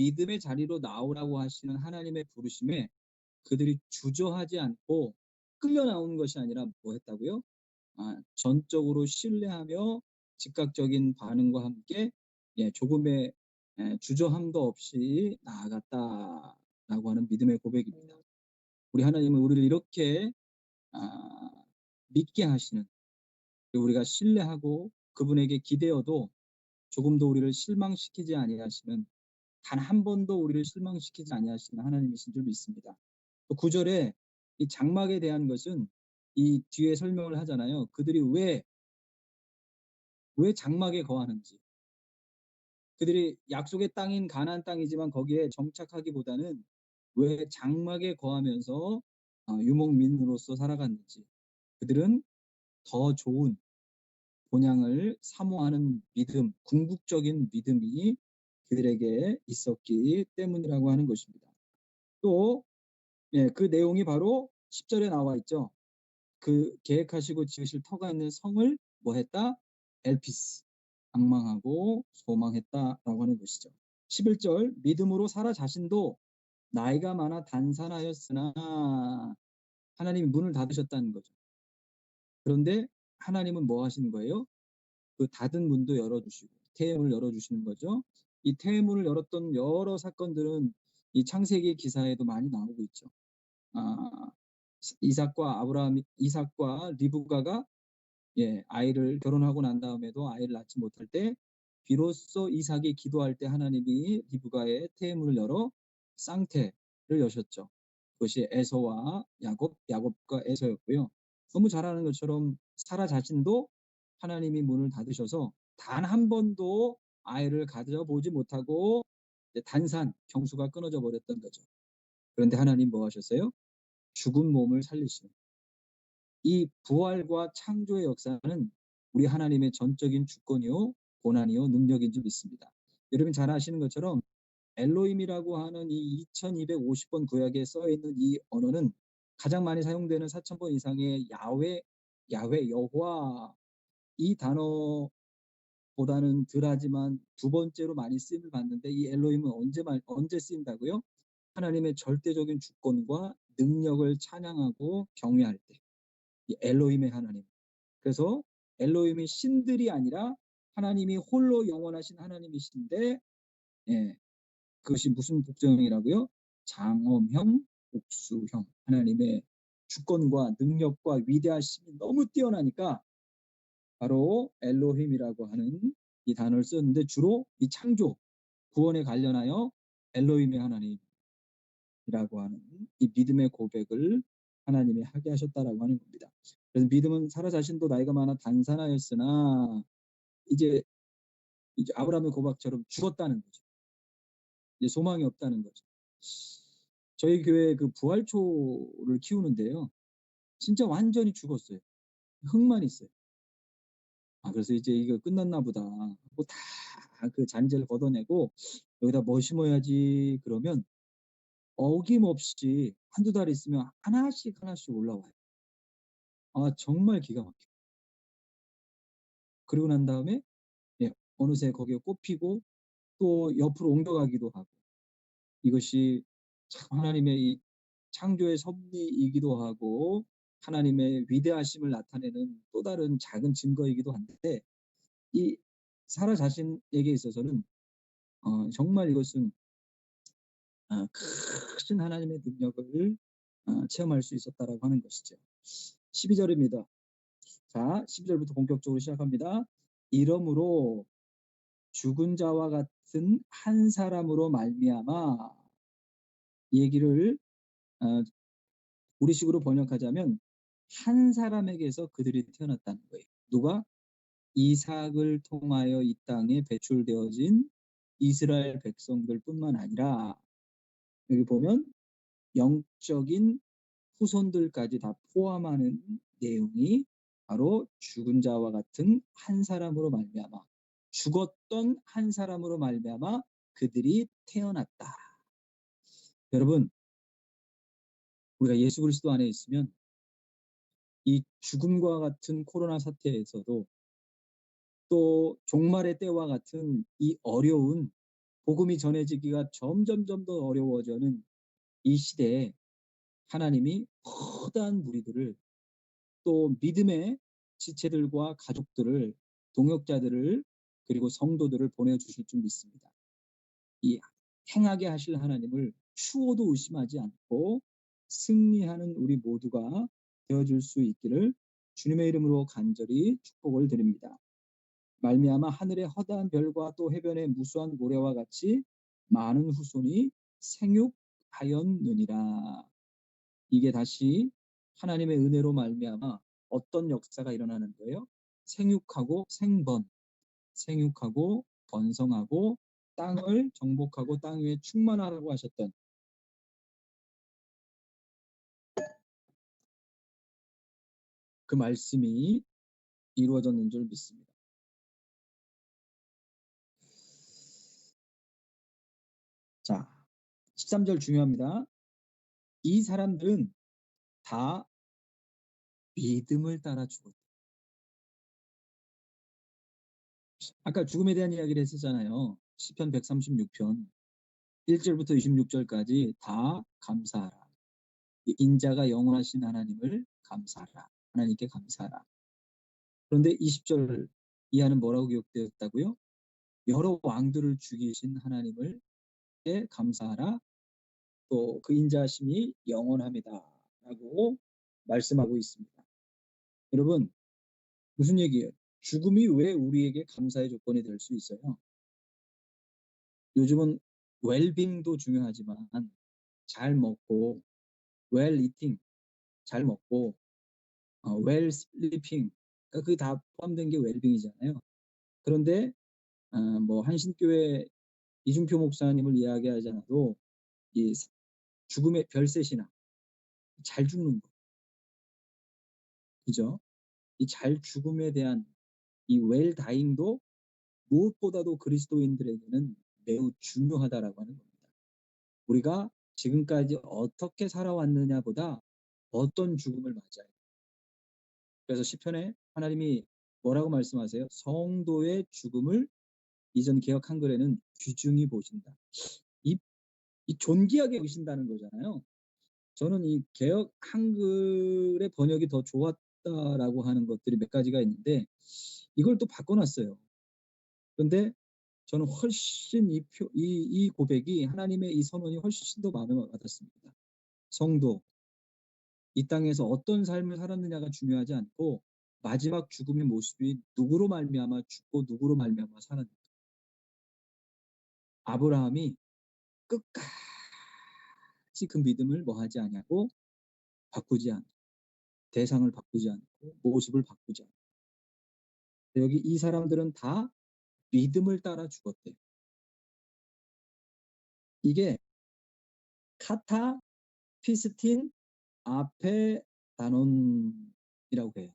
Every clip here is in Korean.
믿음의 자리로 나오라고 하시는 하나님의 부르심에 그들이 주저하지 않고 끌려 나오는 것이 아니라 뭐 했다고요? 전적으로 신뢰하며 즉각적인 반응과 함께 조금의 주저함도 없이 나아갔다라고 하는 믿음의 고백입니다. 우리 하나님은 우리를 이렇게 믿게 하시는, 우리가 신뢰하고 그분에게 기대어도 조금도 우리를 실망시키지 아니하시는, 단 한 번도 우리를 실망시키지 아니하시는 하나님이신 줄 믿습니다. 또 9절에 이 장막에 대한 것은 이 뒤에 설명을 하잖아요. 그들이 왜 장막에 거하는지, 그들이 약속의 땅인 가나안 땅이지만 거기에 정착하기보다는 왜 장막에 거하면서 유목민으로서 살아갔는지, 그들은 더 좋은 본향을 사모하는 믿음, 궁극적인 믿음이 그들에게 있었기 때문이라고 하는 것입니다. 또 그 내용이 바로 10절에 나와 있죠. 그 계획하시고 지으실 터가 있는 성을 뭐 했다? 엘피스, 방망하고 소망했다라고 하는 것이죠. 11절, 믿음으로 사라 자신도 나이가 많아 단산하였으나, 하나님이 문을 닫으셨다는 거죠. 그런데 하나님은 뭐 하시는 거예요? 그 닫은 문도 열어주시고 태문을 열어주시는 거죠. 이 태문을 열었던 여러 사건들은 이 창세기 기사에도 많이 나오고 있죠. 이삭과 리브가가 아이를 결혼하고 난 다음에도 아이를 낳지 못할 때 비로소 이삭이 기도할 때 하나님이 리브가의 태문을 열어 쌍태를 여셨죠. 그것이 에서와 야곱과 에서였고요. 너무 잘 아는 것처럼 사라 자신도 하나님이 문을 닫으셔서 단 한 번도 아이를 가져보지 못하고 단산, 경수가 끊어져 버렸던 거죠. 그런데 하나님 뭐 하셨어요? 죽은 몸을 살리시는, 이 부활과 창조의 역사는 우리 하나님의 전적인 주권이요, 고난이요, 능력인 줄 믿습니다. 여러분 잘 아시는 것처럼 엘로힘이라고 하는 이 2250번 구약에 써있는 이 언어는 가장 많이 사용되는 4000번 이상의 야훼, 여호와, 이 단어보다는 덜하지만 두 번째로 많이 쓰임을 받는데, 이 엘로힘은 언제 쓰인다고요? 하나님의 절대적인 주권과 능력을 찬양하고 경외할 때, 이 엘로힘의 하나님. 그래서 엘로힘이 신들이 아니라 하나님이 홀로 영원하신 하나님이신데, 그것이 무슨 복정이라고요? 장엄형, 복수형. 하나님의 주권과 능력과 위대하심이 너무 뛰어나니까 바로 엘로힘이라고 하는 이 단어를 썼는데, 주로 이 창조, 구원에 관련하여 엘로힘의 하나님이라고 하는 이 믿음의 고백을 하나님이 하게 하셨다라고 하는 겁니다. 그래서 믿음은 사라 자신도 나이가 많아 단산하였으나, 이제 아브라함의 고백처럼 죽었다는 거죠. 이제 소망이 없다는 거죠. 저희 교회 그 부활초를 키우는데요, 진짜 완전히 죽었어요. 흙만 있어요. 그래서 이제 이거 끝났나 보다 하고 다 그 잔재를 걷어내고 여기다 뭐 심어야지 그러면 어김없이 한두 달 있으면 하나씩 올라와요. 정말 기가 막혀요. 그리고 난 다음에 어느새 거기에 꽃 피고 또 옆으로 옮겨가기도 하고, 이것이 참 하나님의 이 창조의 섭리이기도 하고 하나님의 위대하심을 나타내는 또 다른 작은 증거이기도 한데, 이 사라 자신에게 있어서는 정말 이것은 큰 하나님의 능력을 체험할 수 있었다라고 하는 것이죠. 12절입니다. 자, 12절부터 본격적으로 시작합니다. 이러므로 죽은 자와 같은 한 사람으로 말미암아, 이 얘기를 우리식으로 번역하자면 한 사람에게서 그들이 태어났다는 거예요. 누가? 이삭을 통하여 이 땅에 배출되어진 이스라엘 백성들뿐만 아니라, 여기 보면 영적인 후손들까지 다 포함하는 내용이 바로 죽은 자와 같은 한 사람으로 말미암아, 죽었던 한 사람으로 말미암아 그들이 태어났다. 여러분, 우리가 예수 그리스도 안에 있으면 이 죽음과 같은 코로나 사태에서도, 또 종말의 때와 같은 이 어려운 복음이 전해지기가 점점점 더 어려워져는 이 시대에 하나님이 커다란 무리들을, 또 믿음의 지체들과 가족들을, 동역자들을, 그리고 성도들을 보내주실 줄 믿습니다. 이 행하게 하실 하나님을 추호도 의심하지 않고 승리하는 우리 모두가 되어줄 수 있기를 주님의 이름으로 간절히 축복을 드립니다. 말미암아 하늘의 허다한 별과 또 해변의 무수한 모래와 같이 많은 후손이 생육하였느니라. 이게 다시 하나님의 은혜로 말미암아 어떤 역사가 일어나는 거예요? 생육하고 생번, 생육하고 번성하고 땅을 정복하고 땅 위에 충만하라고 하셨던 그 말씀이 이루어졌는 줄 믿습니다. 자, 13절 중요합니다. 이 사람들은 다 믿음을 따라 죽었다. 아까 죽음에 대한 이야기를 했었잖아요. 시편 136편 1절부터 26절까지 다 감사하라. 인자가 영원하신 하나님을 감사하라. 하나님께 감사하라. 그런데 20절 이하는 뭐라고 기록되었다고요? 여러 왕들을 죽이신 하나님을 감사하라. 또 그 인자하심이 영원합니다. 라고 말씀하고 있습니다. 여러분, 무슨 얘기예요? 죽음이 왜 우리에게 감사의 조건이 될 수 있어요? 요즘은 웰빙도 중요하지만 잘 먹고, well eating, 잘 먹고, well sleeping, 그게 다 포함된 게 웰빙이잖아요. 그런데 뭐 한신교회 이준표 목사님을 이야기하지 않아도 이 죽음의 별셋이나 잘 죽는 거, 그죠? 이 잘 죽음에 대한 이 웰다잉도 무엇보다도 그리스도인들에게는 매우 중요하다라고 하는 겁니다. 우리가 지금까지 어떻게 살아왔느냐보다 어떤 죽음을 맞아요. 그래서 시편에 하나님이 뭐라고 말씀하세요? 성도의 죽음을 이전 개역 한글에는 귀중히 보신다. 이, 이 존귀하게 보신다는 거잖아요. 저는 이 개역 한글의 번역이 더 좋았다라고 하는 것들이 몇 가지가 있는데 이걸 또 바꿔놨어요. 그런데 저는 훨씬 이 고백이, 하나님의 이 선언이 훨씬 더 마음에 와닿습니다. 성도, 이 땅에서 어떤 삶을 살았느냐가 중요하지 않고 마지막 죽음의 모습이 누구로 말미암아 죽고 누구로 말미암아 살았는가. 아브라함이 끝까지 그 믿음을 뭐하지 않냐고, 바꾸지 않고, 대상을 바꾸지 않고, 모습을 바꾸지 않고. 여기 이 사람들은 다 믿음을 따라 죽었대요. 이게 카타 피스틴 아페 다논이라고 해요.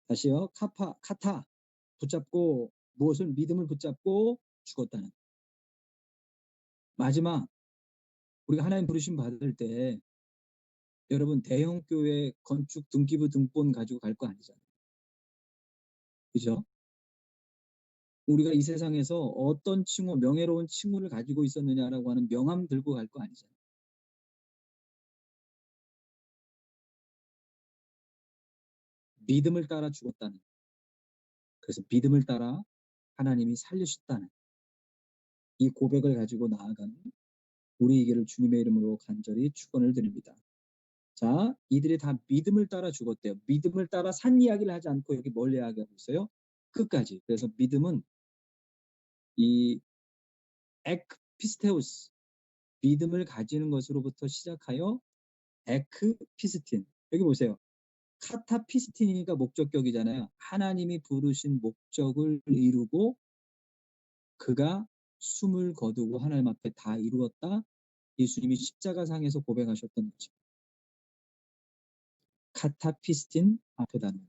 다시요. 카타 붙잡고, 무엇을, 믿음을 붙잡고 죽었다는. 마지막 우리가 하나님 부르심 받을 때 여러분 대형 교회 건축 등기부 등본 가지고 갈 거 아니잖아요. 그죠? 우리가 이 세상에서 어떤 칭호, 명예로운 칭호를 가지고 있었느냐라고 하는 명함 들고 갈 거 아니잖아요. 믿음을 따라 죽었다는. 그래서 믿음을 따라 하나님이 살리셨다는 이 고백을 가지고 나아가는 우리에게를 주님의 이름으로 간절히 축원을 드립니다. 자, 이들이 다 믿음을 따라 죽었대요. 믿음을 따라 산 이야기를 하지 않고 여기 뭘 이야기하고 있어요? 끝까지. 그래서 믿음은 이 ek피스테우스, 믿음을 가지는 것으로부터 시작하여 에크피스틴. 여기 보세요. 카타피스틴이니까 목적격이잖아요. 하나님이 부르신 목적을 이루고 그가 숨을 거두고 하나님 앞에 다 이루었다. 예수님이 십자가상에서 고백하셨던 거죠. 카타피스틴 앞에다는.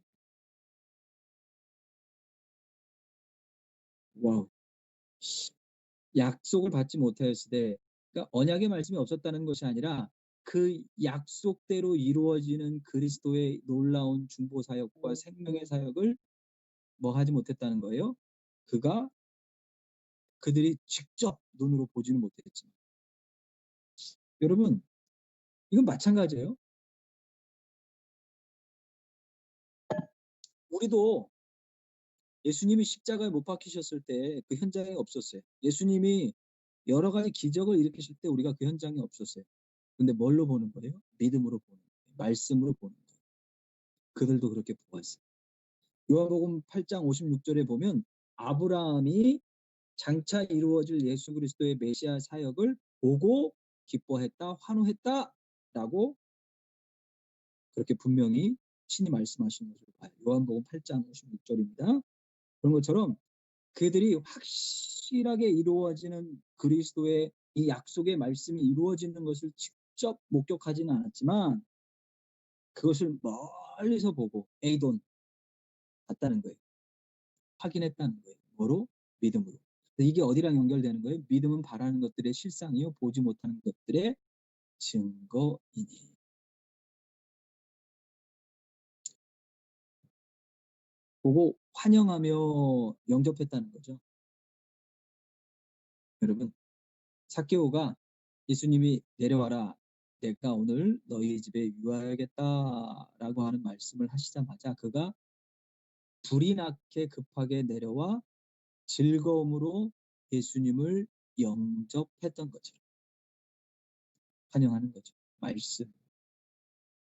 와우. 약속을 받지 못하였을 때, 그러니까 언약의 말씀이 없었다는 것이 아니라 그 약속대로 이루어지는 그리스도의 놀라운 중보 사역과 생명의 사역을 뭐 하지 못했다는 거예요. 그가 그들이 직접 눈으로 보지는 못했지만. 여러분, 이건 마찬가지예요. 우리도 예수님이 십자가에 못 박히셨을 때 그 현장에 없었어요. 예수님이 여러 가지 기적을 일으키실 때 우리가 그 현장에 없었어요. 근데 뭘로 보는 거예요? 믿음으로 보는 거예요. 말씀으로 보는 거예요. 그들도 그렇게 보았어요. 요한복음 8장 56절에 보면 아브라함이 장차 이루어질 예수 그리스도의 메시아 사역을 보고 기뻐했다, 환호했다라고 그렇게 분명히 신이 말씀하시는 것을 봐요. 요한복음 8장 56절입니다. 그런 것처럼 그들이 확실하게 이루어지는 그리스도의 이 약속의 말씀이 이루어지는 것을 직접 목격하지는 않았지만 그것을 멀리서 보고 에이돈 봤다는 거예요. 확인했다는 거예요. 뭐로? 믿음으로. 이게 어디랑 연결되는 거예요? 믿음은 바라는 것들의 실상이요 보지 못하는 것들의 증거이니. 보고 환영하며 영접했다는 거죠. 여러분, 삭개오가 예수님이 내려와라, 내가 오늘 너희 집에 유하여야겠다라고 하는 말씀을 하시자마자 그가 불이 나게 급하게 내려와 즐거움으로 예수님을 영접했던 거죠. 환영하는 거죠. 말씀.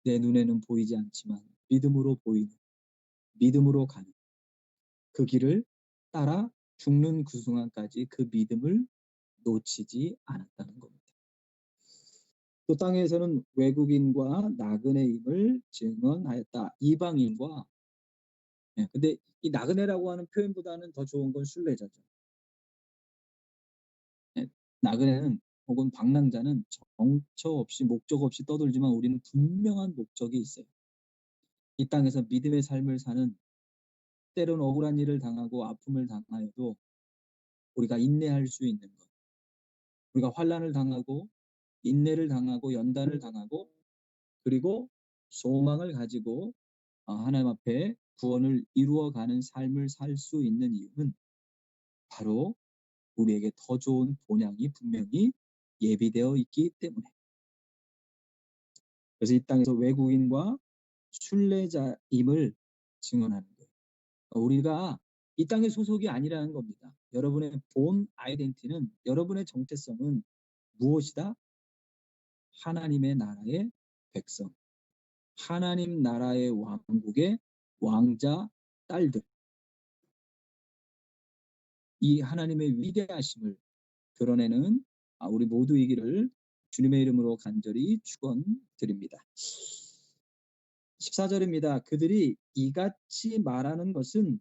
내 눈에는 보이지 않지만 믿음으로 보이는, 믿음으로 가는 그 길을 따라 죽는 그 순간까지 그 믿음을 놓치지 않았다는 겁니다. 또 땅에서는 외국인과 나그네임을 증언하였다. 이방인과. 근데 이 나그네라고 하는 표현보다는 더 좋은 건 순례자죠. 나그네는 혹은 방랑자는 정처 없이 목적 없이 떠돌지만 우리는 분명한 목적이 있어요. 이 땅에서 믿음의 삶을 사는, 때론 억울한 일을 당하고 아픔을 당하여도 우리가 인내할 수 있는 것, 우리가 환난을 당하고 인내를 당하고 연단을 당하고 그리고 소망을 가지고 하나님 앞에 구원을 이루어가는 삶을 살 수 있는 이유는 바로 우리에게 더 좋은 본향이 분명히 예비되어 있기 때문에. 그래서 이 땅에서 외국인과 순례자임을 증언하는 거예요. 우리가 이 땅의 소속이 아니라는 겁니다. 여러분의 본 아이덴티티는, 여러분의 정체성은 무엇이다? 하나님의 나라의 백성, 하나님 나라의 왕국의 왕자, 딸들. 이 하나님의 위대하심을 드러내는 우리 모두이기를 주님의 이름으로 간절히 축원드립니다. 14절입니다. 그들이 이같이 말하는 것은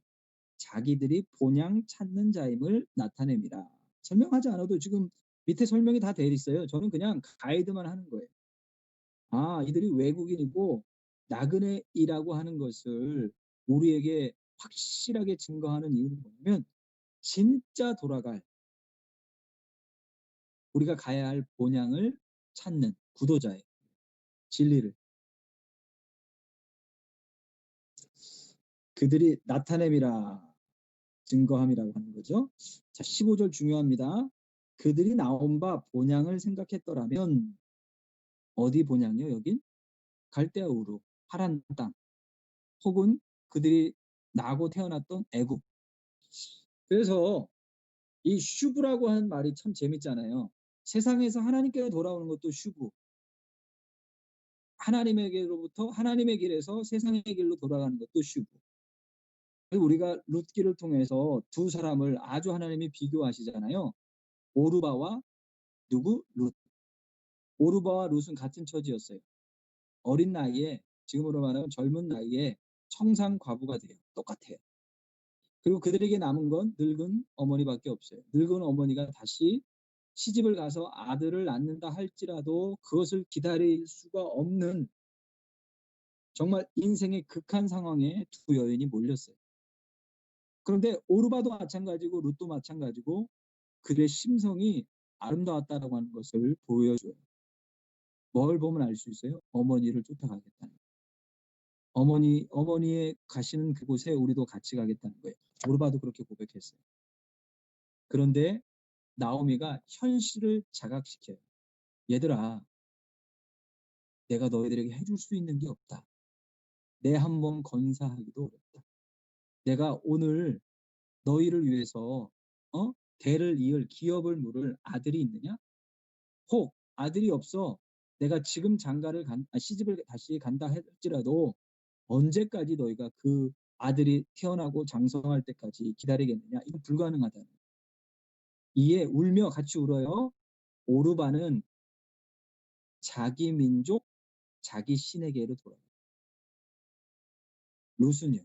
자기들이 본향 찾는 자임을 나타냅니다. 설명하지 않아도 지금 밑에 설명이 다 되어 있어요. 저는 그냥 가이드만 하는 거예요. 이들이 외국인이고 나그네이라고 하는 것을 우리에게 확실하게 증거하는 이유는 뭐냐면 진짜 돌아갈, 우리가 가야 할 본향을 찾는 구도자의 진리를 그들이 나타냄이라, 증거함이라고 하는 거죠. 자, 15절 중요합니다. 그들이 나온 바 본향을 생각했더라면, 어디 본향이요? 여긴 갈대아 우루, 하란 땅, 혹은 그들이 나고 태어났던 애굽. 그래서 이 슈브라고 하는 말이 참 재밌잖아요. 세상에서 하나님께로 돌아오는 것도 슈브, 하나님에게로부터 하나님의 길에서 세상의 길로 돌아가는 것도 슈브. 우리가 룻기를 통해서 두 사람을 아주 하나님이 비교하시잖아요. 오르바와 누구? 룻. 오르바와 룻은 같은 처지였어요. 어린 나이에, 지금으로 말하면 젊은 나이에 청상 과부가 돼요. 똑같아요. 그리고 그들에게 남은 건 늙은 어머니밖에 없어요. 늙은 어머니가 다시 시집을 가서 아들을 낳는다 할지라도 그것을 기다릴 수가 없는 정말 인생의 극한 상황에 두 여인이 몰렸어요. 그런데 오르바도 마찬가지고 룻도 마찬가지고 그들의 심성이 아름다웠다라고 하는 것을 보여줘요. 뭘 보면 알 수 있어요? 어머니를 쫓아가겠다는 거예요. 어머니의 가시는 그곳에 우리도 같이 가겠다는 거예요. 오르바도 그렇게 고백했어요. 그런데 나오미가 현실을 자각시켜요. 얘들아, 내가 너희들에게 해줄 수 있는 게 없다. 내 한 몸 건사하기도 어렵다. 내가 오늘 너희를 위해서 대를 이을 기업을 물을 아들이 있느냐? 혹 아들이 없어 내가 지금 시집을 다시 간다 할지라도 언제까지 너희가 그 아들이 태어나고 장성할 때까지 기다리겠느냐? 이건 불가능하다. 이에 울며 같이 울어요. 오르바는 자기 민족, 자기 신에게로 돌아가요. 룻은요.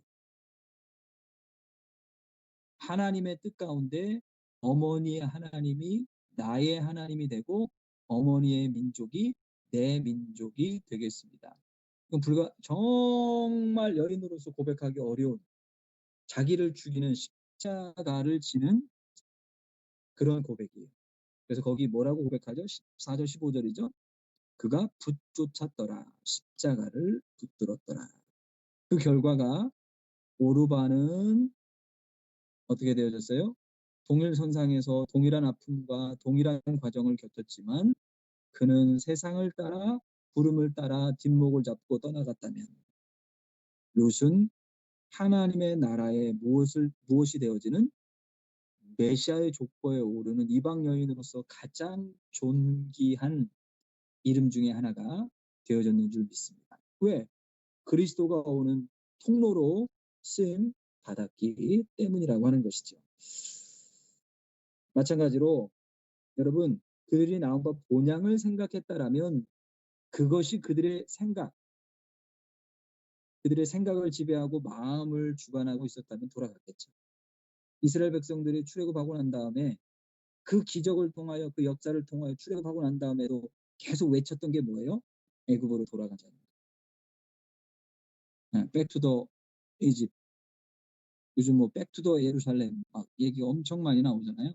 하나님의 뜻 가운데 어머니의 하나님이 나의 하나님이 되고 어머니의 민족이 내 민족이 되겠습니다. 이건 정말 여인으로서 고백하기 어려운 자기를 죽이는 십자가를 지는 그런 고백이에요. 그래서 거기 뭐라고 고백하죠? 14절 15절이죠. 그가 붙쫓았더라. 십자가를 붙들었더라. 그 결과가 오르바는 어떻게 되어졌어요? 동일선상에서 동일한 아픔과 동일한 과정을 겪었지만 그는 세상을 따라 구름을 따라 뒷목을 잡고 떠나갔다면 롯은 하나님의 나라에 무엇이 되어지는 메시아의 족보에 오르는 이방 여인으로서 가장 존귀한 이름 중에 하나가 되어졌는 줄 믿습니다. 왜? 그리스도가 오는 통로로 쓰임 받았기 때문이라고 하는 것이죠. 마찬가지로 여러분, 그들이 나온바 본향을 생각했다라면 그것이 그들의 생각을 지배하고 마음을 주관하고 있었다면 돌아갔겠죠. 이스라엘 백성들이 출애굽하고 난 다음에 그 기적을 통하여 그 역사를 통하여 출애굽하고 난 다음에도 계속 외쳤던 게 뭐예요? 애굽으로 돌아가자는 거예요. 백투더 이집. 요즘 뭐 백투더 예루살렘 막 얘기 엄청 많이 나오잖아요.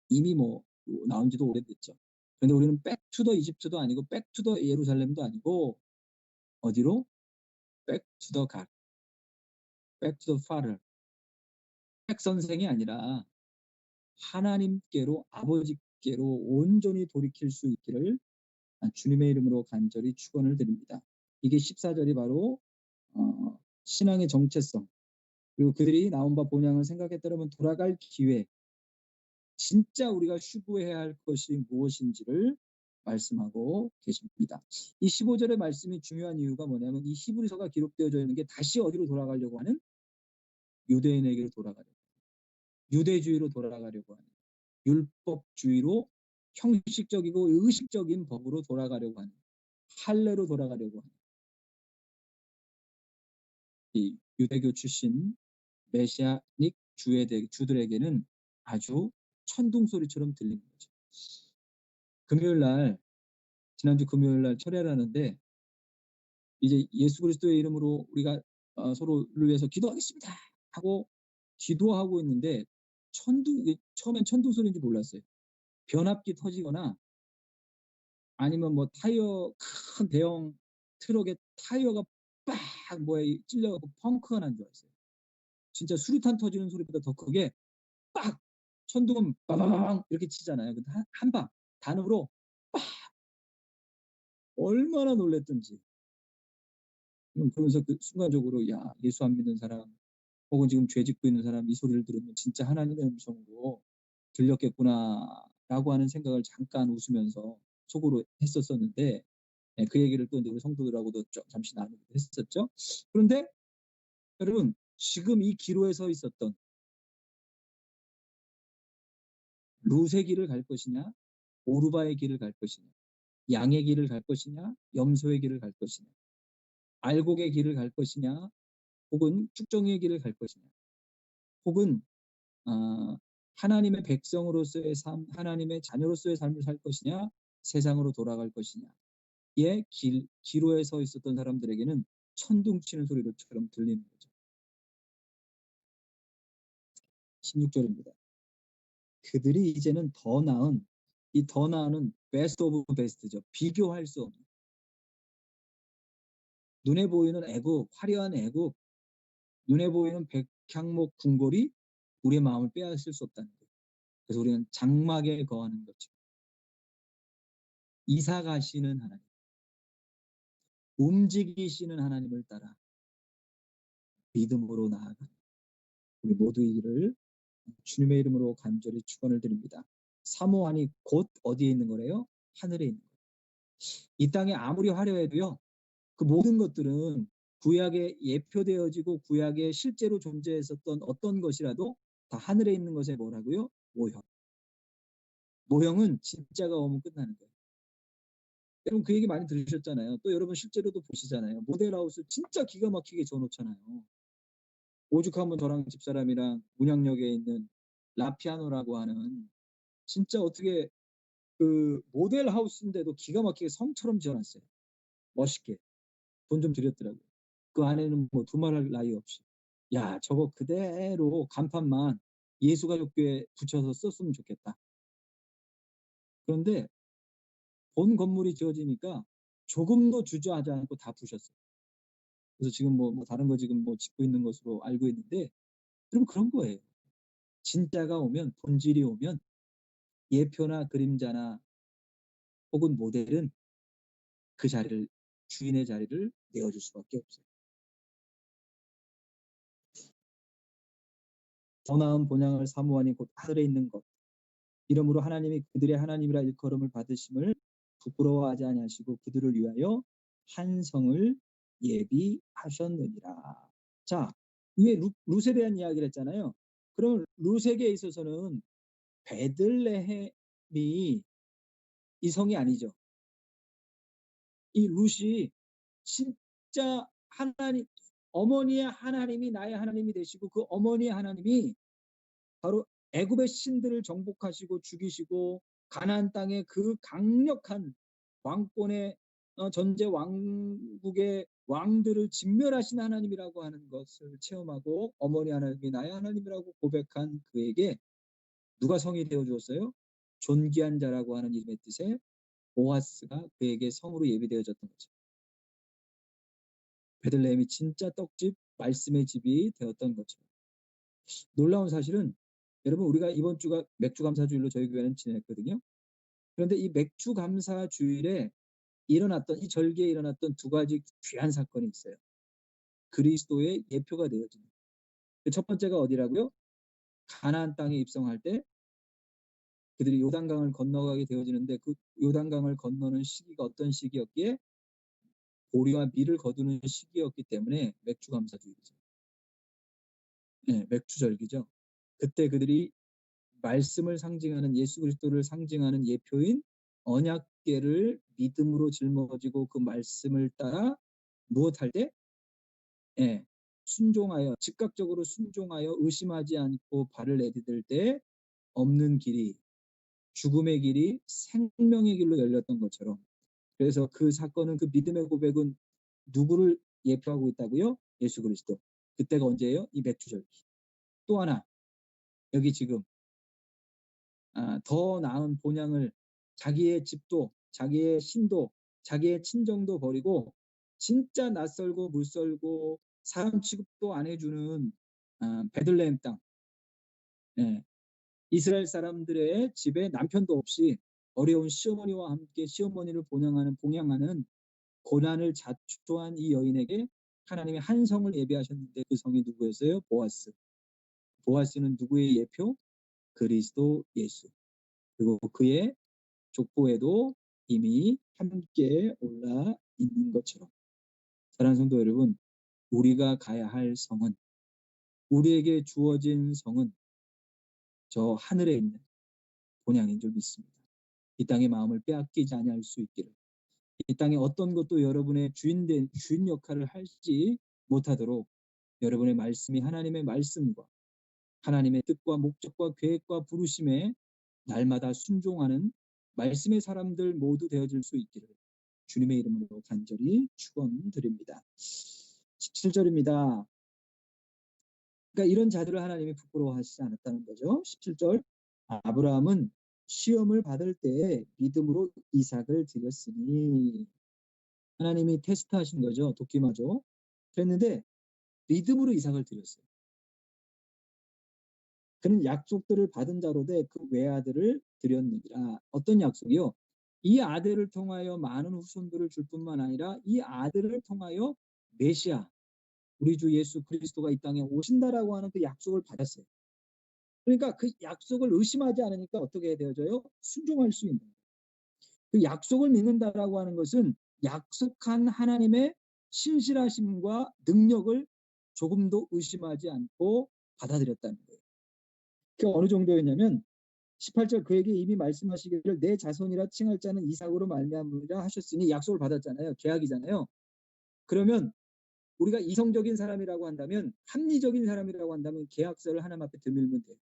이미 뭐 나온 지도 오래됐죠. 그런데 우리는 백투더 이집트도 아니고 백투더 예루살렘도 아니고 어디로? 백투더 갓, 백투더 파더. 백 선생이 아니라 하나님께로 아버지께로 온전히 돌이킬 수 있기를 주님의 이름으로 간절히 축원을 드립니다. 이게 14절이 바로 신앙의 정체성, 그리고 그들이 나온 바 본향을 생각했다면 돌아갈 기회, 진짜 우리가 추구해야 할 것이 무엇인지를 말씀하고 계십니다. 이 15절의 말씀이 중요한 이유가 뭐냐면 이 히브리서가 기록되어져 있는 게 다시 어디로 돌아가려고 하는? 유대인에게로 돌아가려고, 유대주의로 돌아가려고 하는, 율법주의로 형식적이고 의식적인 법으로 돌아가려고 하는, 할례로 돌아가려고 하는 이 유대교 출신 메시아닉 주들에게는 아주 천둥소리처럼 들리는 거죠. 지난주 금요일 날 철회를 하는데 이제 예수 그리스도의 이름으로 우리가 서로를 위해서 기도하겠습니다 하고 기도하고 있는데 처음엔 천둥 소리인지 몰랐어요. 변압기 터지거나 아니면 뭐 큰 대형 트럭에 타이어가 빡 찔려갖고 펑크가 난 줄 알았어요. 진짜 수류탄 터지는 소리보다 더 크게 빡, 천둥은 빠바바방 이렇게 치잖아요. 근데 한 방 단으로 빡, 얼마나 놀랬던지. 그러면서 그 순간적으로 야, 예수 안 믿는 사람 혹은 지금 죄 짓고 있는 사람 이 소리를 들으면 진짜 하나님의 음성으로 들렸겠구나라고 하는 생각을 잠깐 웃으면서 속으로 했었었는데 그 얘기를 또 이제 우리 성도들하고도 잠시 나누기도 했었죠. 그런데 여러분, 지금 이 기로에 서 있었던 룻의 길을 갈 것이냐, 오르바의 길을 갈 것이냐, 양의 길을 갈 것이냐, 염소의 길을 갈 것이냐, 알곡의 길을 갈 것이냐, 혹은 쭉정이의 길을 갈 것이냐, 혹은 하나님의 백성으로서의 삶, 하나님의 자녀로서의 삶을 살 것이냐, 세상으로 돌아갈 것이냐. 의 기로에 서 있었던 사람들에게는 천둥 치는 소리로처럼 들리는 거죠. 16절입니다. 그들이 이제는 더 나은, 이 더 나은은 베스트 오브 베스트죠. 비교할 수 없는. 눈에 보이는 애국, 화려한 애국, 눈에 보이는 백향목 궁궐이 우리의 마음을 빼앗을 수 없다는 거예요. 그래서 우리는 장막에 거하는 것처럼 이사 가시는 하나님, 움직이시는 하나님을 따라 믿음으로 나아가는 우리 모두이기를 주님의 이름으로 간절히 축원을 드립니다. 사모하니 곧 어디에 있는 거래요? 하늘에 있는 거예요. 이 땅에 아무리 화려해도요, 그 모든 것들은 구약에 예표되어지고 구약에 실제로 존재했었던 어떤 것이라도 다 하늘에 있는 것에 뭐라고요? 모형. 모형은 진짜가 오면 끝나는 거예요. 여러분 그 얘기 많이 들으셨잖아요. 또 여러분 실제로도 보시잖아요. 모델하우스 진짜 기가 막히게 지어놓잖아요. 오죽하면 저랑 집사람이랑 문양역에 있는 라피아노라고 하는 진짜 어떻게 그 모델하우스인데도 기가 막히게 성처럼 지어놨어요. 멋있게. 돈 좀 들였더라고요. 그 안에는 뭐 두말할 나위 없이. 야, 저거 그대로 간판만 예수가족교회 붙여서 썼으면 좋겠다. 그런데 본 건물이 지어지니까 조금도 주저하지 않고 다 부셨어요. 그래서 지금 뭐 다른 거 지금 뭐 짓고 있는 것으로 알고 있는데, 여러분 그런 거예요. 진짜가 오면, 본질이 오면 예표나 그림자나 혹은 모델은 그 자리를, 주인의 자리를 내어줄 수밖에 없어요. 더 나은 본향을 사모하니 곧 하늘에 있는 것. 이러므로 하나님이 그들의 하나님이라 일컬음을 받으심을 부끄러워하지 아니하시고 그들을 위하여 한 성을 예비하셨느니라. 자, 위에 룻에 대한 이야기를 했잖아요. 그럼 룻에게 있어서는 베들레헴이 이 성이 아니죠. 이 룻이 진짜 하나님, 어머니의 하나님이 나의 하나님이 되시고 그 어머니의 하나님이 바로 애굽의 신들을 정복하시고 죽이시고 가나안 땅의 그 강력한 왕권의 전제 왕국의 왕들을 진멸하신 하나님이라고 하는 것을 체험하고 어머니 하나님이 나의 하나님이라고 고백한 그에게 누가 성이 되어 주었어요? 존귀한 자라고 하는 이름의 뜻에 보아스가 그에게 성으로 예비되어졌던 거죠. 베들레헴이 진짜 떡집, 말씀의 집이 되었던 거죠. 놀라운 사실은 여러분 우리가 이번 주가 맥주 감사 주일로 저희 교회는 지냈거든요. 그런데 이 맥주 감사 주일에 일어났던 이 절기에 일어났던 두 가지 귀한 사건이 있어요. 그리스도의 예표가 되어지는. 그 첫 번째가 어디라고요? 가나안 땅에 입성할 때 그들이 요단강을 건너가게 되어지는데 그 요단강을 건너는 시기가 어떤 시기였기에 보리와 밀을 거두는 시기였기 때문에 맥주 감사 주일이죠. 네, 맥주절기죠. 그때 그들이 말씀을 상징하는 예수 그리스도를 상징하는 예표인 언약궤를 믿음으로 짊어지고 그 말씀을 따라 무엇할 때? 예, 순종하여 즉각적으로 순종하여 의심하지 않고 발을 내디딜 때 없는 길이 죽음의 길이 생명의 길로 열렸던 것처럼 그래서 그 사건은 그 믿음의 고백은 누구를 예표하고 있다고요? 예수 그리스도. 그때가 언제예요? 이 맥주절기. 또 하나 여기 지금 더 나은 본향을 자기의 집도 자기의 신도 자기의 친정도 버리고 진짜 낯설고 물설고 사람 취급도 안 해주는 베들레헴 땅, 예, 이스라엘 사람들의 집에 남편도 없이 어려운 시어머니와 함께 시어머니를 봉양하는 고난을 자초한 이 여인에게 하나님이 한 성을 예비하셨는데 그 성이 누구였어요? 보아스. 보아스는 누구의 예표? 그리스도 예수. 그리고 그의 족보에도 이미 함께 올라 있는 것처럼 사랑하는 성도 여러분, 우리가 가야 할 성은 우리에게 주어진 성은 저 하늘에 있는 본향인 줄 믿습니다. 이 땅의 마음을 빼앗기지 아니할 수 있기를 이 땅에 어떤 것도 여러분의 주인 역할을 하지 못하도록 여러분의 말씀이 하나님의 말씀과 하나님의 뜻과 목적과 계획과 부르심에 날마다 순종하는 말씀의 사람들 모두 되어질 수 있기를 주님의 이름으로 간절히 축원드립니다. 17절입니다. 그러니까 이런 자들을 하나님이 부끄러워하시지 않았다는 거죠. 17절 아브라함은 시험을 받을 때 믿음으로 이삭을 드렸으니 하나님이 테스트하신 거죠. 도끼마죠. 그랬는데 믿음으로 이삭을 드렸어요. 그는 약속들을 받은 자로되 그 외아들을 드렸느니라. 어떤 약속이요? 이 아들을 통하여 많은 후손들을 줄 뿐만 아니라 이 아들을 통하여 메시아, 우리 주 예수 그리스도가 이 땅에 오신다라고 하는 그 약속을 받았어요. 그러니까 그 약속을 의심하지 않으니까 어떻게 되어져요? 순종할 수 있는. 그 약속을 믿는다라고 하는 것은 약속한 하나님의 신실하심과 능력을 조금도 의심하지 않고 받아들였다는 거예요. 그 어느 정도였냐면 18절 그에게 이미 말씀하시기를 내 자손이라 칭할 자는 이삭으로 말미암으리라 하셨으니 약속을 받았잖아요. 계약이잖아요. 그러면 우리가 이성적인 사람이라고 한다면 합리적인 사람이라고 한다면 계약서를 하나님 앞에 드밀면 돼요.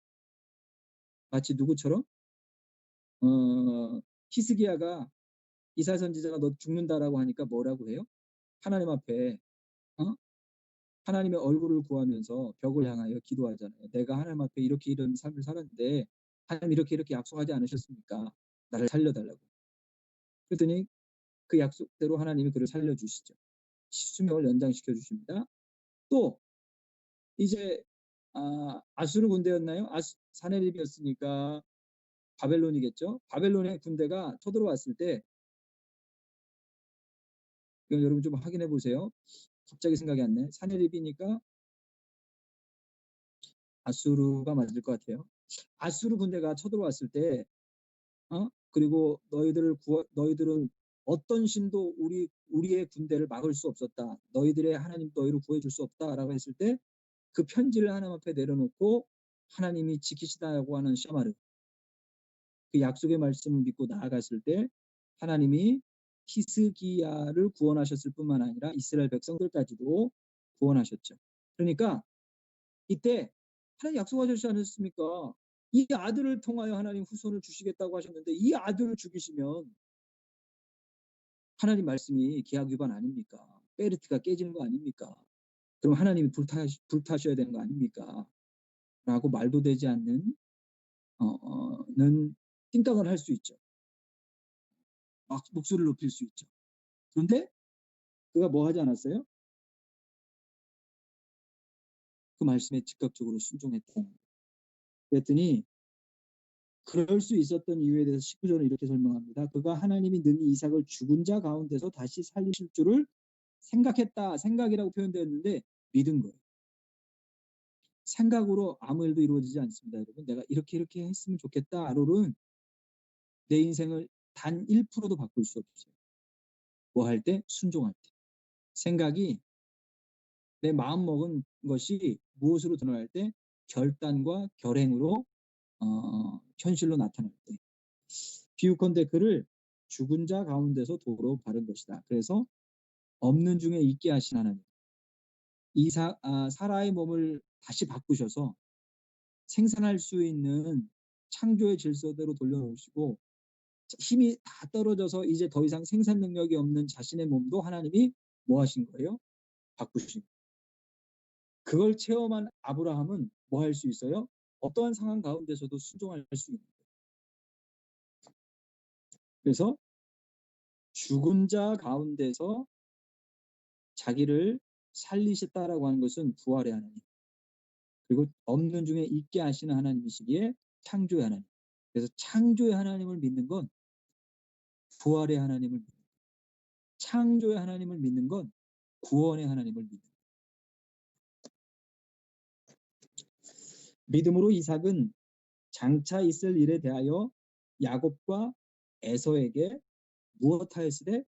마치 누구처럼 히스기야가 이사야 선지자가 너 죽는다라고 하니까 뭐라고 해요? 하나님 앞에 어? 하나님의 얼굴을 구하면서 벽을 향하여 기도하잖아요. 내가 하나님 앞에 이렇게 이런 삶을 살았는데 하나님 이렇게 약속하지 않으셨습니까? 나를 살려달라고. 그랬더니 그 약속대로 하나님이 그를 살려주시죠. 수명을 연장시켜 주십니다. 또 이제 아수르 군대였나요? 사네립이었으니까 바벨론이겠죠. 바벨론의 군대가 쳐들어왔을 때 이건 여러분 좀 확인해 보세요. 갑자기 생각이 안 나. 사네립이니까 아수르가 맞을 것 같아요. 아수르 군대가 쳐들어왔을 때 그리고 너희들은 어떤 신도 우리의 군대를 막을 수 없었다. 너희들의 하나님 너희를 구해줄 수 없다라고 했을 때 그 편지를 하나님 앞에 내려놓고 하나님이 지키시다고 하는 샤마르 그 약속의 말씀을 믿고 나아갔을 때 하나님이 히스기야를 구원하셨을 뿐만 아니라 이스라엘 백성들까지도 구원하셨죠. 그러니까 이때 하나님 약속하셨지 않았습니까? 이 아들을 통하여 하나님 후손을 주시겠다고 하셨는데 이 아들을 죽이시면 하나님 말씀이 계약 위반 아닙니까? 페르트가 깨지는 거 아닙니까? 그럼 하나님이 불타셔야 되는 거 아닙니까? 라고 말도 되지 않는 는 띵땅을 할 수 있죠. 막 목소리를 높일 수 있죠. 그런데 그가 뭐 하지 않았어요? 그 말씀에 즉각적으로 순종했다. 그랬더니 그럴 수 있었던 이유에 대해서 19절은 이렇게 설명합니다. 그가 하나님이 능히 이삭을 죽은 자 가운데서 다시 살리실 줄을 생각했다. 생각이라고 표현되었는데 믿은 거예요. 생각으로 아무 일도 이루어지지 않습니다. 여러분 내가 이렇게 했으면 좋겠다로는 내 인생을 단 1%도 바꿀 수 없어요. 뭐 할 때? 순종할 때. 생각이 내 마음 먹은 것이 무엇으로 드러날 때? 결단과 결행으로 현실로 나타날 때. 비유컨대 그를 죽은 자 가운데서 도로 바른 것이다. 그래서 없는 중에 있게 하신 하나님. 사라의 몸을 다시 바꾸셔서 생산할 수 있는 창조의 질서대로 돌려놓으시고 힘이 다 떨어져서 이제 더 이상 생산 능력이 없는 자신의 몸도 하나님이 뭐 하신 거예요? 바꾸신 거예요. 그걸 체험한 아브라함은 뭐 할 수 있어요? 어떠한 상황 가운데서도 순종할 수 있는 거예요. 그래서 죽은 자 가운데서 자기를 살리셨다라고 하는 것은 부활의 하나님. 그리고 없는 중에 있게 하시는 하나님이시기에 창조의 하나님. 그래서 창조의 하나님을 믿는 건 부활의 하나님을 믿는 것. 창조의 하나님을 믿는 건 구원의 하나님을 믿는 것. 믿음으로 이삭은 장차 있을 일에 대하여 야곱과 에서에게 무엇하였으되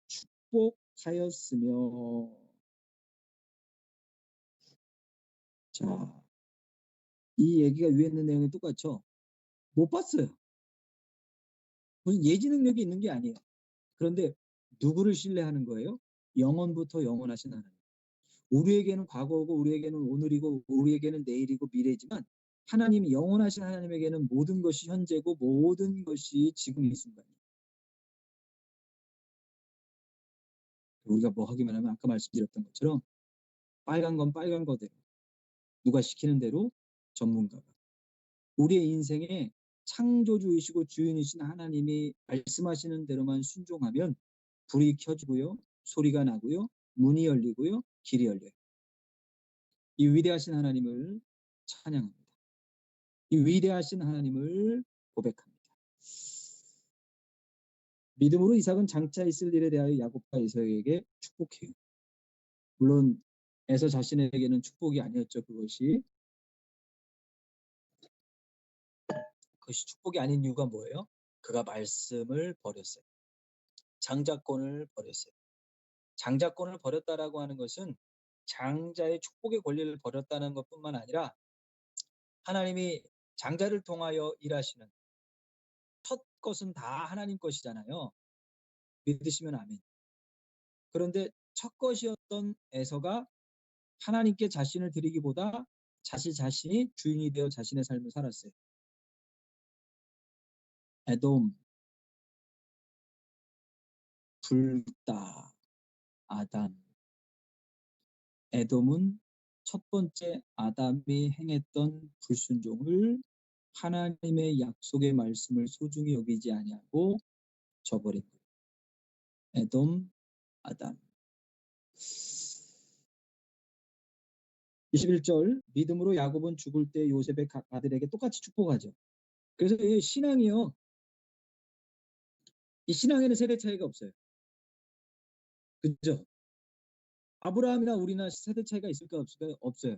축복하였으며. 자, 이 얘기가 위에 있는 내용이 똑같죠? 못 봤어요. 무슨 예지 능력이 있는 게 아니에요. 그런데 누구를 신뢰하는 거예요? 영원부터 영원하신 하나님. 우리에게는 과거고 우리에게는 오늘이고 우리에게는 내일이고 미래지만 하나님이 영원하신 하나님에게는 모든 것이 현재고 모든 것이 지금 이 순간이에요. 우리가 뭐 하기만 하면 아까 말씀드렸던 것처럼 빨간 건 빨간 거대로 누가 시키는 대로 전문가가 우리의 인생에 창조주이시고 주인이신 하나님이 말씀하시는 대로만 순종하면 불이 켜지고요. 소리가 나고요. 문이 열리고요. 길이 열려요. 이 위대하신 하나님을 찬양합니다. 이 위대하신 하나님을 고백합니다. 믿음으로 이삭은 장차 있을 일에 대하여 야곱과 에서에게 축복해요. 물론 에서 자신에게는 축복이 아니었죠. 그것이 축복이 아닌 이유가 뭐예요? 그가 말씀을 버렸어요. 장자권을 버렸어요. 장자권을 버렸다라고 하는 것은 장자의 축복의 권리를 버렸다는 것뿐만 아니라 하나님이 장자를 통하여 일하시는 첫 것은 다 하나님 것이잖아요. 믿으시면 아멘. 그런데 첫 것이었던 에서가 하나님께 자신을 드리기보다 자신이 주인이 되어 자신의 삶을 살았어요. 에돔, 불다, 아담. 에돔은 첫 번째 아담이 행했던 불순종을 하나님의 약속의 말씀을 소중히 여기지 아니하고 저버린 거예요. 에돔, 아담. 21절 믿음으로 야곱은 죽을 때 요셉의 각 아들에게 똑같이 축복하죠. 그래서 이 신앙이요. 이 신앙에는 세대 차이가 없어요. 그죠? 아브라함이나 우리나 세대 차이가 있을까 없을까요? 없어요.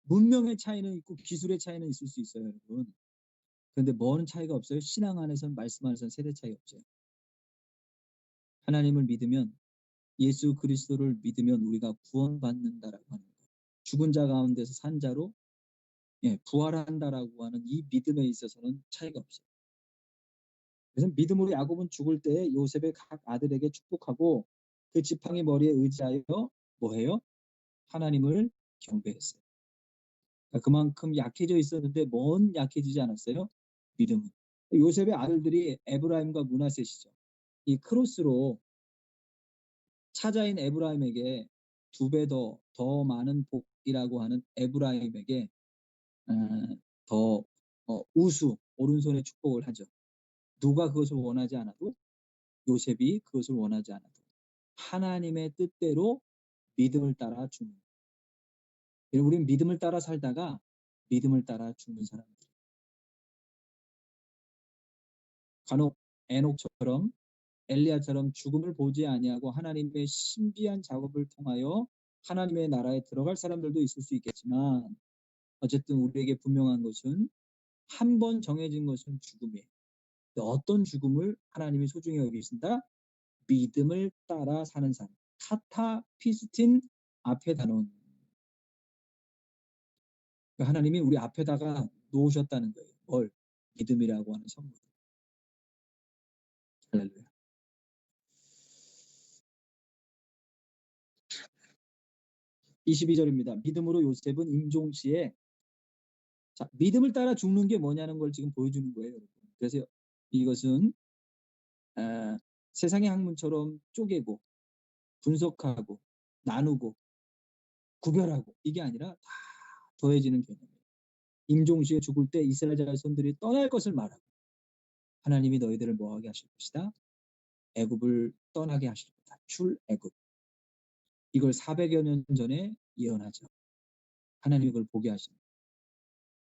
문명의 차이는 있고 기술의 차이는 있을 수 있어요, 여러분. 그런데 뭐는 차이가 없어요? 신앙 안에서는 말씀 안에서는 세대 차이 없어요. 하나님을 믿으면 예수 그리스도를 믿으면 우리가 구원받는다라고 하는 거예요. 죽은 자 가운데서 산 자로 부활한다라고 하는 이 믿음에 있어서는 차이가 없어요. 그래서 믿음으로 야곱은 죽을 때 요셉의 각 아들에게 축복하고 그 지팡이 머리에 의지하여 뭐해요? 하나님을 경배했어요. 그러니까 그만큼 약해져 있었는데 뭔 약해지지 않았어요? 믿음은. 요셉의 아들들이 에브라임과 므낫셋이죠. 이 크로스로 차자인 에브라임에게 2배 더 많은 복이라고 하는 에브라임에게 더 우수 오른손의 축복을 하죠. 누가 그것을 원하지 않아도 요셉이 그것을 원하지 않아도 하나님의 뜻대로 믿음을 따라 죽는. 우리는 믿음을 따라 살다가 믿음을 따라 죽는 사람들. 간혹 에녹처럼 엘리야처럼 죽음을 보지 아니하고 하나님의 신비한 작업을 통하여 하나님의 나라에 들어갈 사람들도 있을 수 있겠지만 어쨌든 우리에게 분명한 것은 한 번 정해진 것은 죽음이에요. 어떤 죽음을 하나님이 소중히 여기신다? 믿음을 따라 사는 사람. 카타 피스틴 앞에 단원. 하나님이 우리 앞에다가 놓으셨다는 거예요. 뭘? 믿음이라고 하는 선물. 할렐루야. 22절입니다. 믿음으로 요셉은 임종시에 자, 믿음을 따라 죽는 게 뭐냐는 걸 지금 보여주는 거예요. 여러분. 그래서 이것은 세상의 학문처럼 쪼개고 분석하고 나누고 구별하고 이게 아니라 다 더해지는 개념이에요. 임종시에 죽을 때 이스라엘 자손들이 떠날 것을 말하고 하나님이 너희들을 뭐하게 하실 것이다? 애굽을 떠나게 하실 거다. 출애굽. 이걸 400여 년 전에 예언하죠. 하나님이 그걸 보게 하십니다.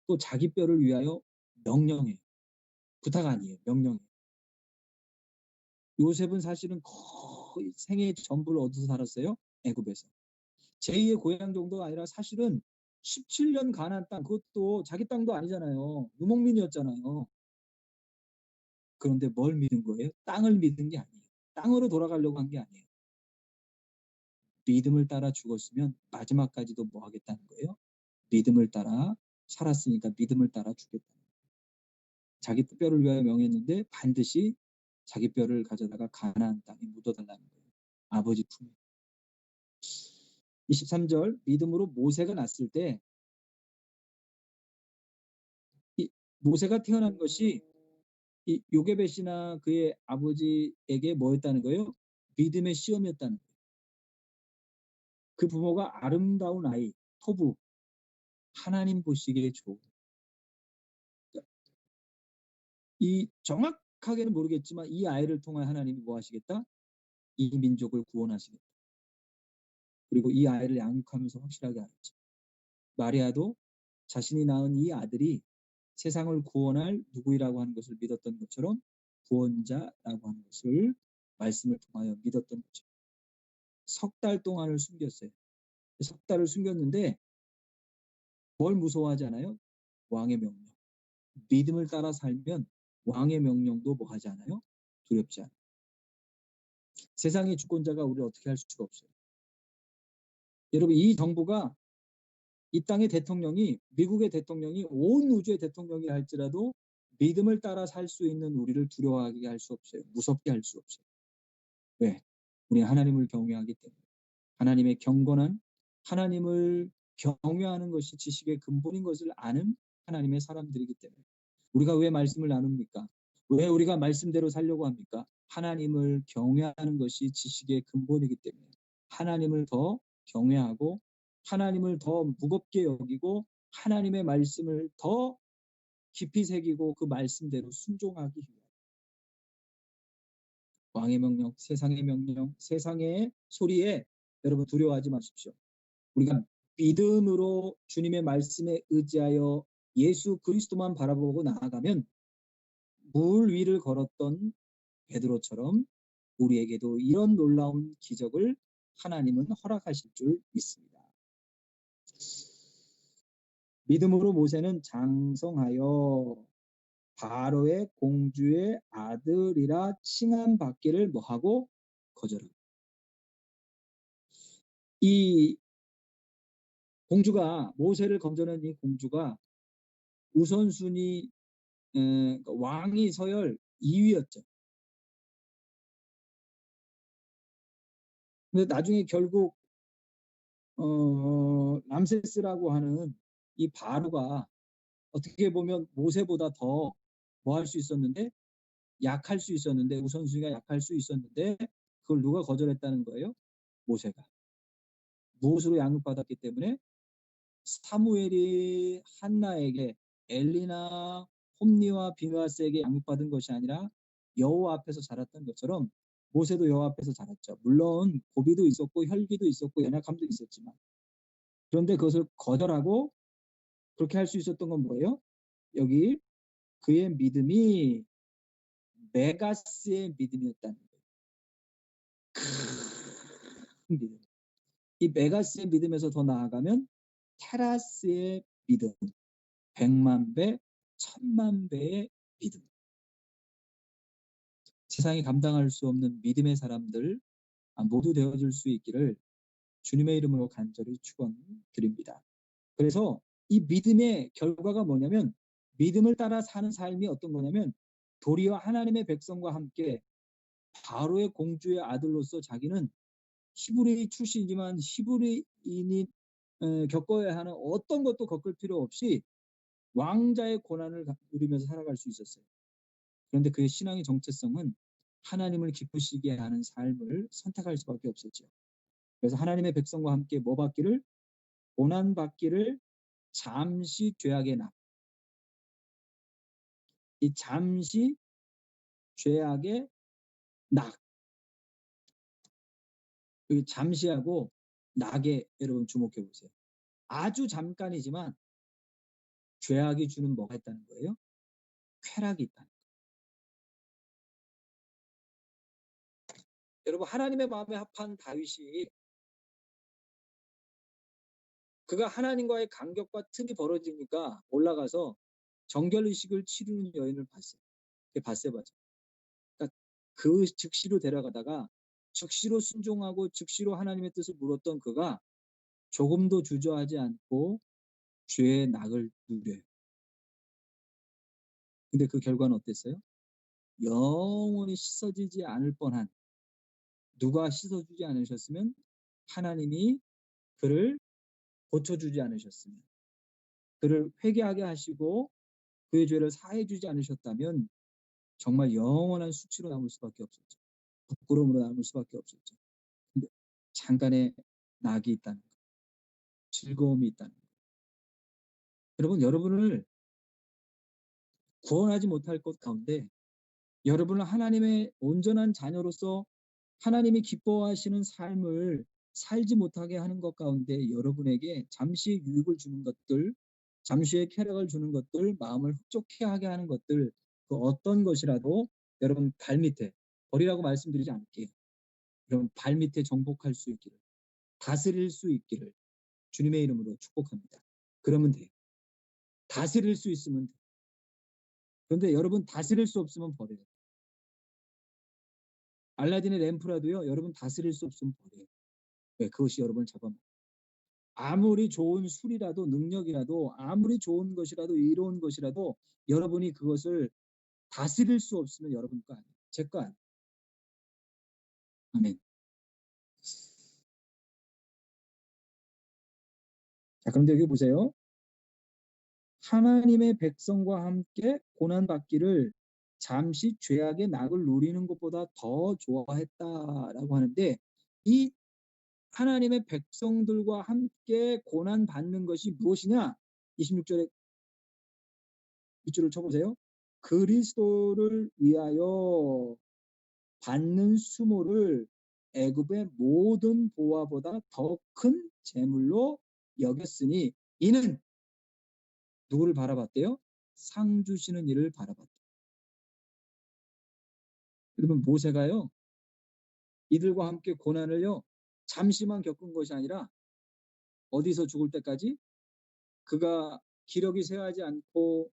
또 자기 뼈를 위하여 명령해요. 부탁 아니에요. 명령해요. 요셉은 사실은 거의 생애 전부를 얻어서 살았어요. 애굽에서. 제2의 고향 정도가 아니라 사실은 17년 가나안 땅, 그것도 자기 땅도 아니잖아요. 유목민이었잖아요. 그런데 뭘 믿은 거예요? 땅을 믿은 게 아니에요. 땅으로 돌아가려고 한 게 아니에요. 믿음을 따라 죽었으면 마지막까지도 뭐 하겠다는 거예요? 믿음을 따라 살았으니까 믿음을 따라 죽겠다는 거예요. 자기 뼈를 위하여 명했는데 반드시 자기 뼈를 가져다가 가나안 땅에 묻어달라는 거예요. 아버지 품에. 23절 믿음으로 모세가 났을 때 이 모세가 태어난 것이 이 요게벳이나 그의 아버지에게 뭐였다는 거예요? 믿음의 시험이었다는 거예요. 그 부모가 아름다운 아이, 토부, 하나님 보시기에 좋은. 이 정확하게는 모르겠지만 이 아이를 통해 하나님이 뭐 하시겠다? 이 민족을 구원하시겠다. 그리고 이 아이를 양육하면서 확실하게 알았죠. 마리아도 자신이 낳은 이 아들이 세상을 구원할 누구이라고 하는 것을 믿었던 것처럼 구원자라고 하는 것을 말씀을 통하여 믿었던 거죠. 석 달 동안을 숨겼어요. 석 달을 숨겼는데 뭘 무서워하지 않아요? 왕의 명령. 믿음을 따라 살면 왕의 명령도 뭐 하지 않아요? 두렵지 않아요. 세상의 주권자가 우리를 어떻게 할 수가 없어요. 여러분, 이 정부가, 이 땅의 대통령이, 미국의 대통령이 온 우주의 대통령이라 할지라도 믿음을 따라 살 수 있는 우리를 두려워하게 할 수 없어요. 무섭게 할 수 없어요. 왜? 우리는 하나님을 경외하기 때문에. 하나님의 경건한, 하나님을 경외하는 것이 지식의 근본인 것을 아는 하나님의 사람들이기 때문에. 우리가 왜 말씀을 나눕니까? 왜 우리가 말씀대로 살려고 합니까? 하나님을 경외하는 것이 지식의 근본이기 때문에. 하나님을 더 경외하고 하나님을 더 무겁게 여기고 하나님의 말씀을 더 깊이 새기고 그 말씀대로 순종하기 위해. 왕의 명령, 세상의 명령, 세상의 소리에 여러분 두려워하지 마십시오. 우리가 믿음으로 주님의 말씀에 의지하여 예수 그리스도만 바라보고 나아가면 물 위를 걸었던 베드로처럼 우리에게도 이런 놀라운 기적을 하나님은 허락하실 줄 믿습니다. 믿음으로 모세는 장성하여 바로의 공주의 아들이라 칭함받기를 뭐하고 거절합니다. 이 공주가, 모세를 건져낸 이 공주가 우선순위 왕위 서열 2위였죠. 근데 나중에 결국 람세스라고 하는 이 바로가 어떻게 보면 모세보다 더 뭐 할 수 있었는데, 약할 수 있었는데, 우선순위가 약할 수 있었는데 그걸 누가 거절했다는 거예요? 모세가. 무엇으로 양육받았기 때문에? 사무엘이 한나에게, 엘리나 홈니와 비누아스에게 양육받은 것이 아니라 여호와 앞에서 자랐던 것처럼 모세도 여호와 앞에서 자랐죠. 물론 고비도 있었고 혈기도 있었고 연약함도 있었지만, 그런데 그것을 거절하고 그렇게 할 수 있었던 건 뭐예요? 여기 그의 믿음이 메가스의 믿음이었다는 거예요. 큰 믿음. 이 메가스의 믿음에서 더 나아가면 테라스의 믿음, 100만 배, 1000만 배의 믿음. 세상이 감당할 수 없는 믿음의 사람들 모두 되어줄 수 있기를 주님의 이름으로 간절히 축원드립니다. 그래서 이 믿음의 결과가 뭐냐면, 믿음을 따라 사는 삶이 어떤 거냐면 도리어 하나님의 백성과 함께 바로의 공주의 아들로서 자기는 히브리 출신이지만 히브리인이 겪어야 하는 어떤 것도 겪을 필요 없이 왕자의 고난을 누리면서 살아갈 수 있었어요. 그런데 그의 신앙의 정체성은 하나님을 기쁘시게 하는 삶을 선택할 수밖에 없었죠. 그래서 하나님의 백성과 함께 뭐 받기를? 고난 받기를 잠시 죄악의 낙. 이 잠시 죄악의 낙. 그 잠시하고 낙에 여러분 주목해 보세요. 아주 잠깐이지만 죄악이 주는 뭐가 있다는 거예요? 쾌락이 있다는 거예요. 여러분, 하나님의 마음에 합한 다윗이 그가 하나님과의 간격과 틈이 벌어지니까 올라가서 정결의식을 치르는 여인을 봤어요. 그게 밧세바죠. 그러니까 그 즉시로 데려가다가 즉시로 순종하고 즉시로 하나님의 뜻을 물었던 그가 조금도 주저하지 않고 죄의 낙을 누려요. 근데 그 결과는 어땠어요? 영원히 씻어지지 않을 뻔한, 누가 씻어주지 않으셨으면, 하나님이 그를 고쳐주지 않으셨으면, 그를 회개하게 하시고 그의 죄를 사해주지 않으셨다면 정말 영원한 수치로 남을 수밖에 없었죠. 부끄러움으로 남을 수밖에 없었죠. 근데 잠깐의 낙이 있다는 것, 즐거움이 있다는 것. 여러분, 여러분을 구원하지 못할 것 가운데 여러분을 하나님의 온전한 자녀로서 하나님이 기뻐하시는 삶을 살지 못하게 하는 것 가운데 여러분에게 잠시 유익을 주는 것들, 잠시의 쾌락을 주는 것들, 마음을 흡족해 하게 하는 것들, 그 어떤 것이라도 여러분 발밑에 버리라고 말씀드리지 않을게요. 여러분 발밑에 정복할 수 있기를, 다스릴 수 있기를 주님의 이름으로 축복합니다. 그러면 돼요. 다스릴 수 있으면 돼요. 그런데 여러분 다스릴 수 없으면 버려요. 알라딘의 램프라도요, 여러분 다스릴 수 없으면 버려요. 왜? 그것이 여러분을 잡아먹어요. 아무리 좋은 술이라도 능력이라도 아무리 좋은 것이라도 이로운 것이라도 여러분이 그것을 다스릴 수 없으면 여러분 거 아니에요. 제 거 아니에요. 아멘. 자, 그런데 여기 보세요. 하나님의 백성과 함께 고난받기를 잠시 죄악의 낙을 누리는 것보다 더 좋아했다라고 하는데, 이 하나님의 백성들과 함께 고난받는 것이 무엇이냐? 26절에 밑줄을 쳐보세요. 그리스도를 위하여 받는 수모를 애굽의 모든 보화보다 더 큰 재물로 여겼으니 이는 누구를 바라봤대요? 상 주시는 이를 바라봤다. 여러분 모세가요, 이들과 함께 고난을요 잠시만 겪은 것이 아니라 어디서 죽을 때까지 그가 기력이 쇠하지 않고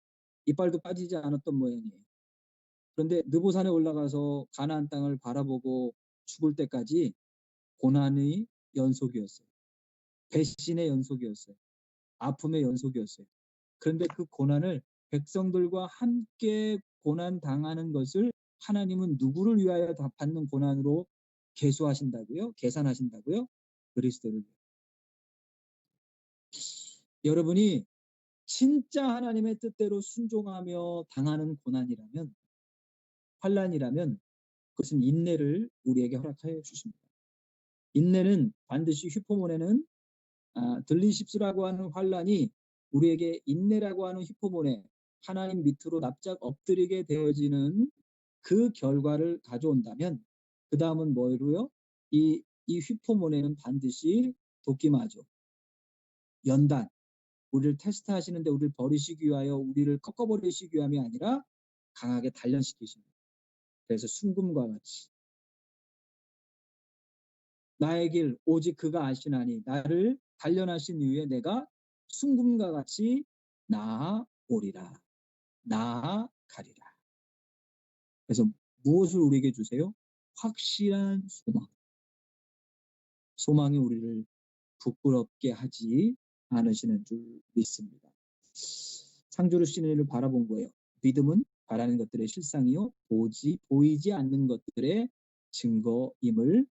이빨도 빠지지 않았던 모양이에요. 그런데 느보산에 올라가서 가나안 땅을 바라보고 죽을 때까지 고난의 연속이었어요. 배신의 연속이었어요. 아픔의 연속이었어요. 그런데 그 고난을 백성들과 함께 고난 당하는 것을 하나님은 누구를 위하여 받는 고난으로 계수하신다고요? 계산하신다고요? 그리스도를. 여러분이 진짜 하나님의 뜻대로 순종하며 당하는 고난이라면, 환난이라면 그것은 인내를 우리에게 허락하여 주십니다. 인내는 반드시 휘포몬에는 들리십스라고 하는 환란이 우리에게 인내라고 하는 휘포몬에 하나님 밑으로 납작 엎드리게 되어지는 그 결과를 가져온다면 그 다음은 뭐로요? 이 휘포몬에는 반드시 도끼마죠. 연단. 우리를 테스트하시는데 우리를 버리시기 위하여 우리를 꺾어버리시기 위함이 아니라 강하게 단련시키십니다. 그래서 순금과 같이 나의 길 오직 그가 아시나니 나를 단련하신 이후에 내가 순금과 같이 나아오리라. 나아가리라. 그래서 무엇을 우리에게 주세요? 확실한 소망. 소망이 우리를 부끄럽게 하지 않으시는 줄 믿습니다. 창조를 쉬는 이를 바라본 거예요. 믿음은 바라는 것들의 실상이요 보이지 않는 것들의 증거임을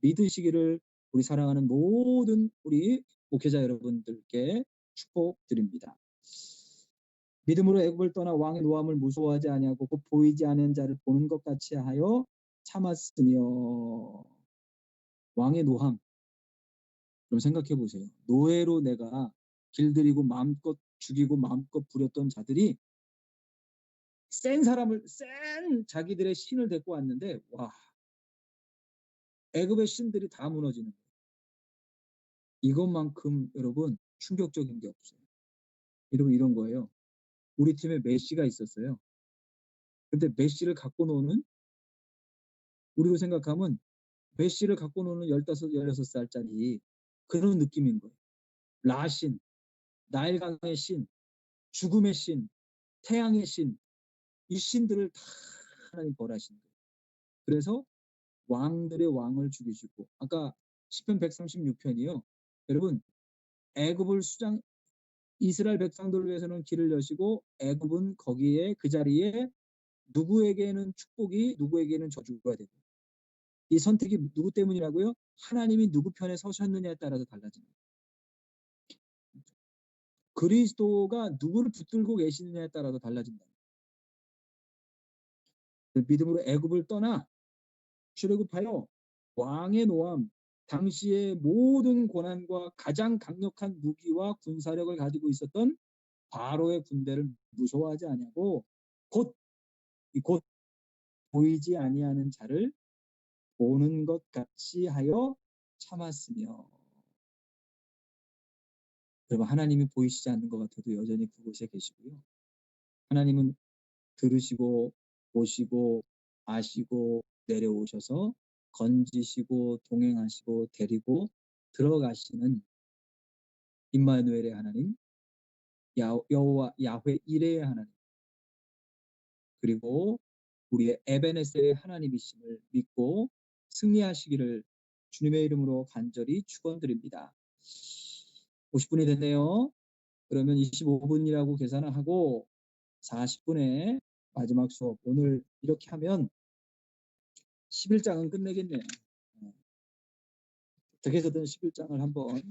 믿으시기를 우리 사랑하는 모든 우리 목회자 여러분들께 축복드립니다. 믿음으로 애굽을 떠나 왕의 노함을 무서워하지 아니하고 곧 보이지 않는 자를 보는 것 같이 하여 참았으며. 왕의 노함, 그럼 생각해 보세요. 노예로 내가 길들이고 마음껏 죽이고 마음껏 부렸던 자들이 센 자기들의 신을 데리고 왔는데, 와, 애굽의 신들이 다 무너지는 거예요. 이것만큼 여러분 충격적인 게 없어요. 여러분 이런 거예요. 우리 팀에 메시가 있었어요. 근데 메시를 갖고 노는, 우리로 생각하면 메시를 갖고 노는 15, 16살짜리 그런 느낌인 거예요. 라신, 나일강의 신, 죽음의 신, 태양의 신, 이 신들을 다 하나님 벌하신 거예요. 그래서 왕들의 왕을 죽이시고, 아까 시편 136편이요. 여러분 애굽을 이스라엘 백성들을 위해서는 길을 여시고 애굽은 거기에 그 자리에 누구에게는 축복이 누구에게는 저주가 되고, 이 선택이 누구 때문이라고요? 하나님이 누구 편에 서셨느냐에 따라서 달라집니다. 그리스도가 누구를 붙들고 계시느냐에 따라서 달라진다. 믿음으로 애굽을 떠나 출애굽하여 왕의 노함, 당시의 모든 고난과 가장 강력한 무기와 군사력을 가지고 있었던 바로의 군대를 무서워하지 아니하고 곧 보이지 아니하는 자를 보는 것 같이 하여 참았으며. 여러분, 하나님이 보이시지 않는 것 같아도 여전히 그곳에 계시고요. 하나님은 들으시고 보시고 아시고 내려오셔서 건지시고 동행하시고 데리고 들어가시는 임마누엘의 하나님, 여호와 야훼 이레의 하나님, 그리고 우리의 에베네셀의 하나님이심을 믿고 승리하시기를 주님의 이름으로 간절히 축원드립니다. 50분이 됐네요. 그러면 25분이라고 계산을 하고 40분에 마지막 수업, 오늘 이렇게 하면 11장은 끝내겠네요. 어떻게 해서든 11장을 한번